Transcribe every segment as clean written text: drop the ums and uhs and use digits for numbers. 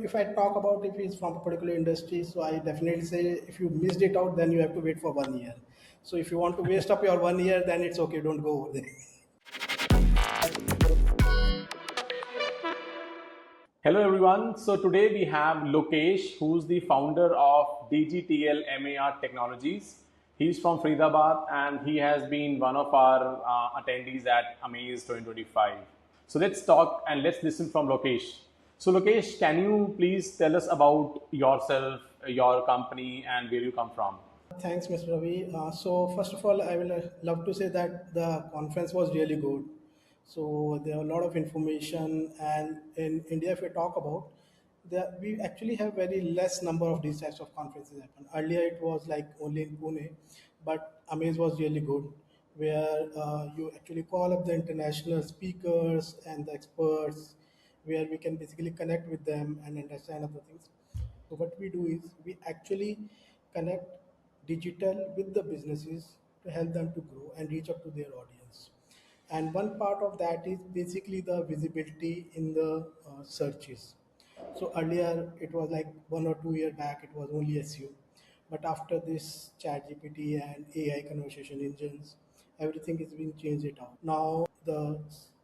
if I talk about if it's from a particular industry, so I definitely say if you missed it out, then you have to wait for 1 year. So if you want to waste up your 1 year, then it's okay. Don't go over there. Hello everyone. So today we have Lokesh, who's the founder of DGTLMART Technologies. He's from Faridabad and he has been one of our attendees at Amaze 2025. So let's talk and let's listen from Lokesh. So Lokesh, can you please tell us about yourself, your company, and where you come from? Thanks, Mr. Ravi. So first of all, I will love to say that the conference was really good. So there are a lot of information, and in India, if we talk about, we actually have very less number of these types of conferences happen. Earlier, it was like only in Pune, but Amaze was really good, where you actually call up the international speakers and the experts, where we can basically connect with them and understand other things. So what we do is we actually connect digital with the businesses to help them to grow and reach up to their audience. And one part of that is basically the visibility in the searches. So earlier it was like 1 or 2 year back it was only SEO, but after this Chat GPT and AI conversation engines, everything is being changed it out. Now the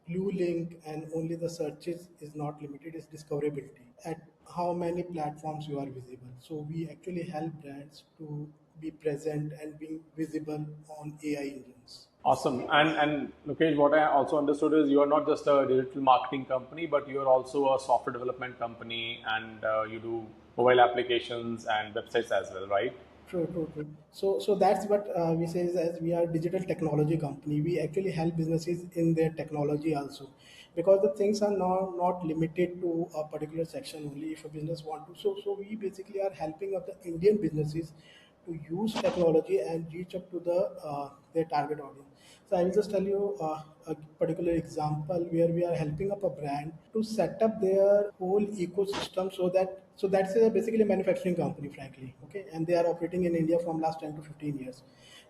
blue link and only the searches is not limited, it's discoverability. At how many platforms you are visible. So we actually help brands to be present and being visible on AI engines. Awesome. And Lokesh, what I also understood is you are not just a digital marketing company, but you are also a software development company, and you do mobile applications and websites as well, right? True, true, true. So that's what we say is as we are digital technology company, we actually help businesses in their technology also, because the things are not limited to a particular section only. If a business want to, so we basically are helping of the Indian businesses to use technology and reach up to their target audience. So I will just tell you a particular example where we are helping up a brand to set up their whole ecosystem so that's basically a manufacturing company, frankly, okay, and they are operating in India from last 10 to 15 years.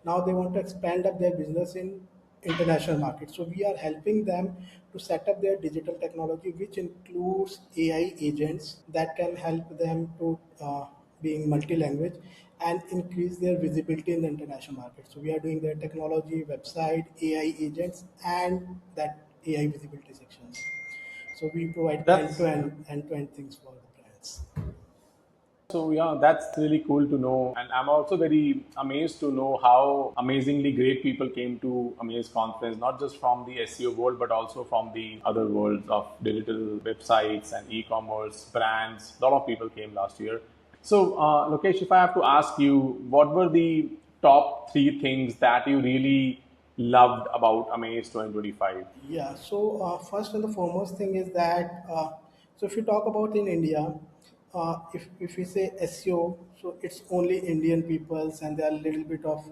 Now they want to expand up their business in international markets. So we are helping them to set up their digital technology, which includes AI agents that can help them to being multi-language and increase their visibility in the international market. So we are doing their technology, website, AI agents, and that AI visibility sections. So we provide That's end-to-end things for the brands. So yeah, that's really cool to know. And I'm also very amazed to know how amazingly great people came to Amaze conference, not just from the SEO world, but also from the other worlds of digital websites and e-commerce brands. A lot of people came last year. So Lokesh, if I have to ask you, what were the top three things that you really loved about Amaze 2025? Yeah, so first and the foremost thing is that so if you talk about in India, if we say SEO, so it's only Indian peoples and there are a little bit of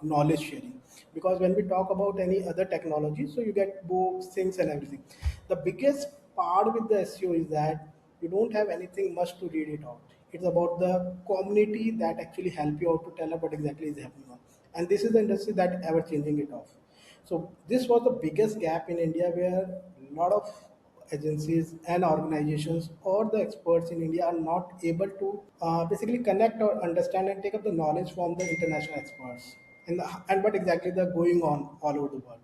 knowledge sharing. Because when we talk about any other technology, so you get books, things, and everything. The biggest part with the SEO is that you don't have anything much to read it out. It's about the community that actually help you out to tell up what exactly is happening on. And this is the industry that ever changing it off. So this was the biggest gap in India where a lot of agencies and organizations or the experts in India are not able to basically connect or understand and take up the knowledge from the international experts and what exactly they're going on all over the world.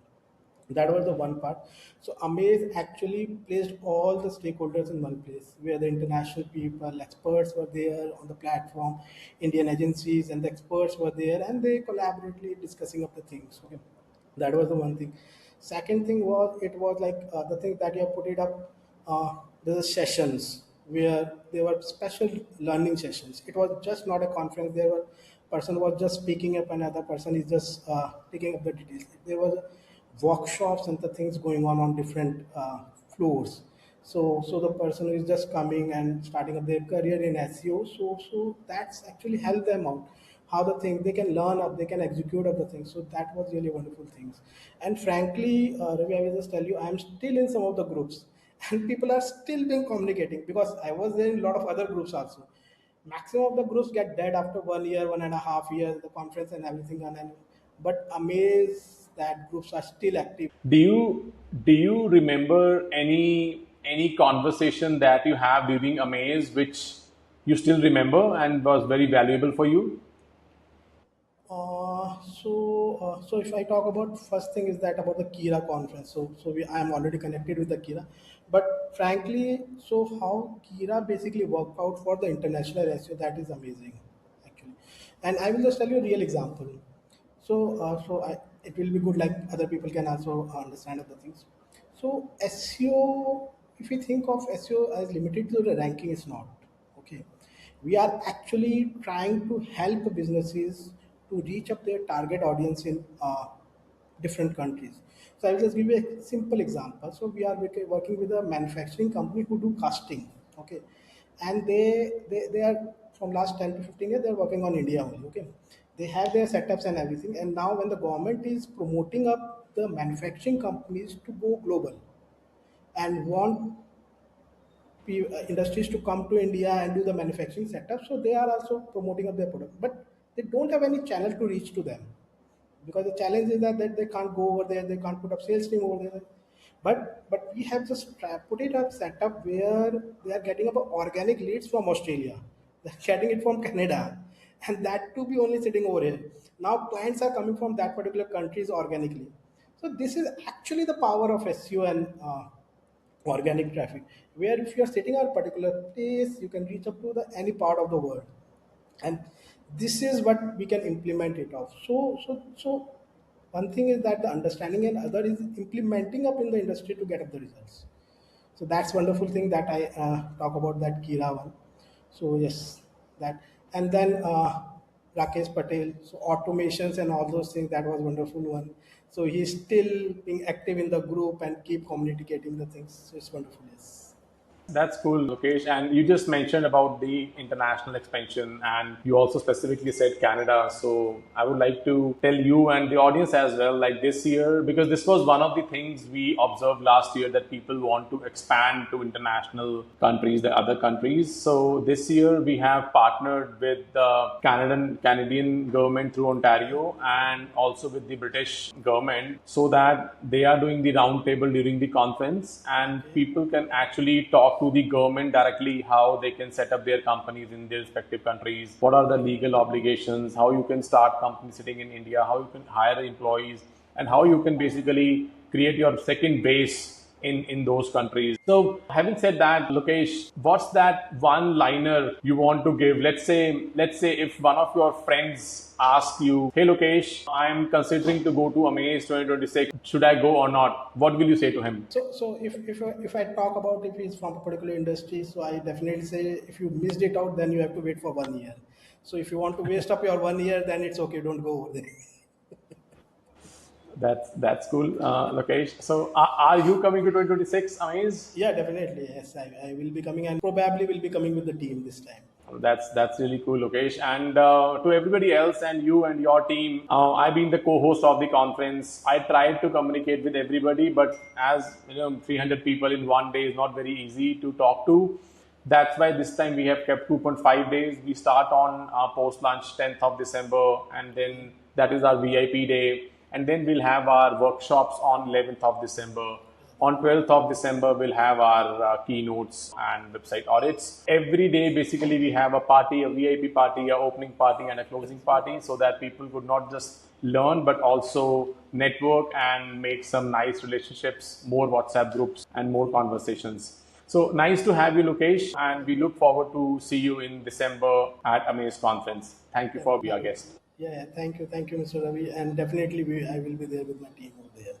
That was the one part. So Amaze actually placed all the stakeholders in one place, where the international people, experts were there on the platform, Indian agencies and the experts were there, and they collaboratively discussing of the things. Okay, that was the one thing. Second thing was it was like the thing that you have put it up. There were sessions where there were special learning sessions. It was just not a conference. There were person was just speaking up, another person is just picking up the details. There was workshops and the things going on different floors. So the person who is just coming and starting up their career in SEO, so that's actually help them out. How the thing they can learn up, they can execute of the things. So that was really wonderful things. And frankly, Ravi, I will just tell you, I am still in some of the groups, and people are still being communicating because I was there in a lot of other groups also. Maximum of the groups get dead after 1 year, 1.5 years, the conference and everything, and but Amaze that groups are still active. Do you remember any conversation that you have during Amaze which you still remember and was very valuable for you? So if I talk about first thing is that about the Kira conference. I am already connected with the Kira, but frankly, so how Kira basically worked out for the international ratio, that is amazing, actually. And I will just tell you a real example. It will be good, like other people can also understand other things. So SEO, if you think of SEO as limited to the ranking, it's not. Okay, we are actually trying to help businesses to reach up their target audience in different countries. So I will just give you a simple example. So we are working with a manufacturing company who do casting. Okay, and they are from last 10 to 15 years they're working on India only. Okay, they have their setups and everything, and now when the government is promoting up the manufacturing companies to go global and want industries to come to India and do the manufacturing setup. So they are also promoting up their product, but they don't have any channel to reach to them because the challenge is that they can't go over there, they can't put up sales team over there. But we have just put it up setup where they are getting up organic leads from Australia, they're getting it from Canada, and that to be only sitting over here. Now clients are coming from that particular countries organically. So this is actually the power of SEO and organic traffic, where if you are sitting at a particular place you can reach up to the any part of the world, and this is what we can implement it of. So one thing is that the understanding, and other is implementing up in the industry to get up the results. So that's wonderful thing that I talk about that Kira one. So yes, that. And then Rakesh Patel, so automations and all those things, that was wonderful one. So he's still being active in the group and keep communicating the things. So it's wonderful. Yes. That's cool, Lokesh. And you just mentioned about the international expansion, and you also specifically said Canada. So I would like to tell you and the audience as well, like this year, because this was one of the things we observed last year that people want to expand to international countries, the other countries. So this year we have partnered with the Canadian government through Ontario and also with the British government so that they are doing the roundtable during the conference, and people can actually talk to the government directly how they can set up their companies in their respective countries, what are the legal obligations, how you can start company sitting in India, how you can hire employees, and how you can basically create your second base in those countries. So having said that, Lokesh, what's that one liner you want to give? Let's say if one of your friends asks you, hey Lokesh, I'm considering to go to Amaze 2026, should I go or not? What will you say to him? So if I talk about if he's from a particular industry, so I definitely say if you missed it out, then you have to wait for 1 year. So if you want to waste up your 1 year, then it's okay, don't go over there. That's cool, Lokesh. So are you coming to 2026 Amaze? Yeah, definitely. Yes, I will be coming and probably will be coming with the team this time. That's really cool, Lokesh. And to everybody else and you and your team, I've been the co-host of the conference. I tried to communicate with everybody, but as you know, 300 people in one day is not very easy to talk to. That's why this time we have kept 2.5 days. We start on post lunch 10th of December, and then that is our VIP day. And then we'll have our workshops on 11th of December. On 12th of December, we'll have our keynotes and website audits. Every day, basically, we have a party, a VIP party, a opening party, and a closing party, so that people could not just learn, but also network and make some nice relationships, more WhatsApp groups, and more conversations. So nice to have you, Lokesh, and we look forward to see you in December at Amaze Conference. Thank you Yeah, for being our guest. yeah, yeah. Thank you, Mr. Ravi, and definitely I will be there with my team over there.